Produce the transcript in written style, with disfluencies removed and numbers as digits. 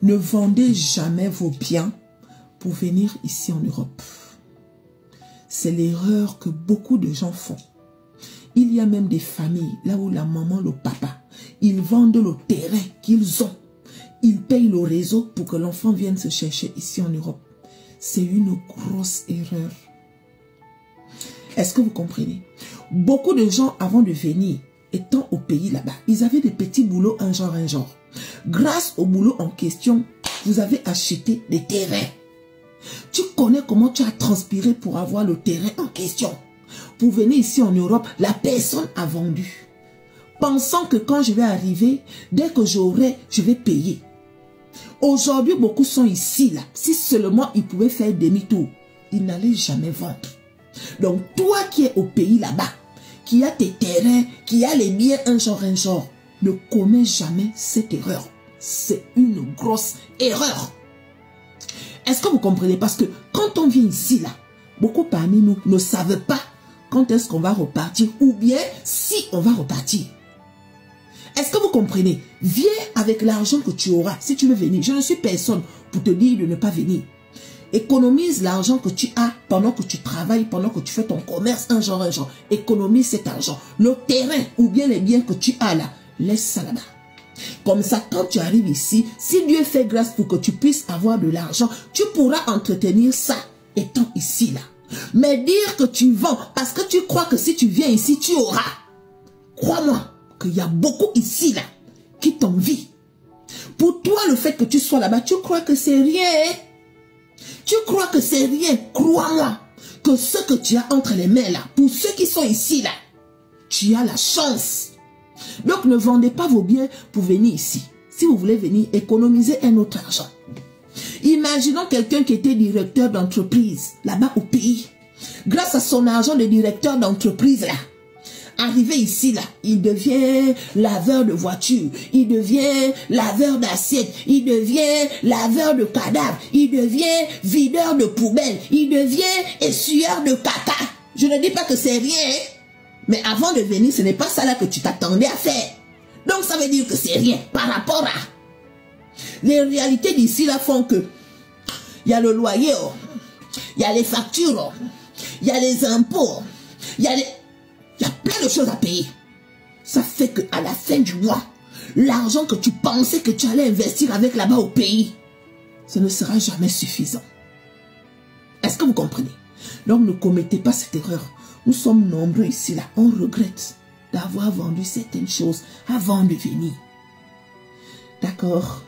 Ne vendez jamais vos biens pour venir ici en Europe. C'est l'erreur que beaucoup de gens font. Il y a même des familles, là où la maman, le papa, ils vendent le terrain qu'ils ont. Ils payent le réseau pour que l'enfant vienne se chercher ici en Europe. C'est une grosse erreur. Est-ce que vous comprenez? Beaucoup de gens, avant de venir, étant au pays là-bas, ils avaient des petits boulots, un genre. Grâce au boulot en question, vous avez acheté des terrains. Tu connais comment tu as transpiré pour avoir le terrain en question. Pour venir ici en Europe, la personne a vendu. Pensant que quand je vais arriver, dès que j'aurai, je vais payer. Aujourd'hui, beaucoup sont ici, là. Si seulement ils pouvaient faire demi-tour, ils n'allaient jamais vendre. Donc, toi qui es au pays là-bas, qui a tes terrains, qui a les biens, un genre, ne commets jamais cette erreur. C'est une grosse erreur. Est-ce que vous comprenez? Parce que quand on vient ici, là, beaucoup parmi nous ne savent pas quand est-ce qu'on va repartir ou bien si on va repartir. Est-ce que vous comprenez? Viens avec l'argent que tu auras si tu veux venir. Je ne suis personne pour te dire de ne pas venir. Économise l'argent que tu as pendant que tu travailles, pendant que tu fais ton commerce, un genre. Économise cet argent. Le terrain ou bien les biens que tu as là, laisse ça là-bas. Comme ça, quand tu arrives ici, si Dieu fait grâce pour que tu puisses avoir de l'argent, tu pourras entretenir ça étant ici là. Mais dire que tu vends parce que tu crois que si tu viens ici, tu auras. Crois-moi qu'il y a beaucoup ici là qui t'envient. Pour toi, le fait que tu sois là-bas, tu crois que c'est rien. Tu crois que c'est rien. Crois-moi que ce que tu as entre les mains là, pour ceux qui sont ici là, tu as la chance. Donc ne vendez pas vos biens pour venir ici. Si vous voulez venir, économisez un autre argent. Imaginons quelqu'un qui était directeur d'entreprise là-bas au pays. Grâce à son argent de directeur d'entreprise là, arrivé ici là, il devient laveur de voiture, il devient laveur d'assiettes, il devient laveur de cadavres, il devient videur de poubelles, il devient essuyeur de caca. Je ne dis pas que c'est rien, hein? Mais avant de venir, ce n'est pas ça là que tu t'attendais à faire. Donc ça veut dire que c'est rien par rapport à... Les réalités d'ici là font que il y a le loyer, il y a les factures, il y a les impôts, il y a plein de choses à payer. Ça fait qu'à la fin du mois, l'argent que tu pensais que tu allais investir avec là-bas au pays, ce ne sera jamais suffisant. Est-ce que vous comprenez? Donc ne commettez pas cette erreur. Nous sommes nombreux ici, là. On regrette d'avoir vendu certaines choses avant de venir. D'accord?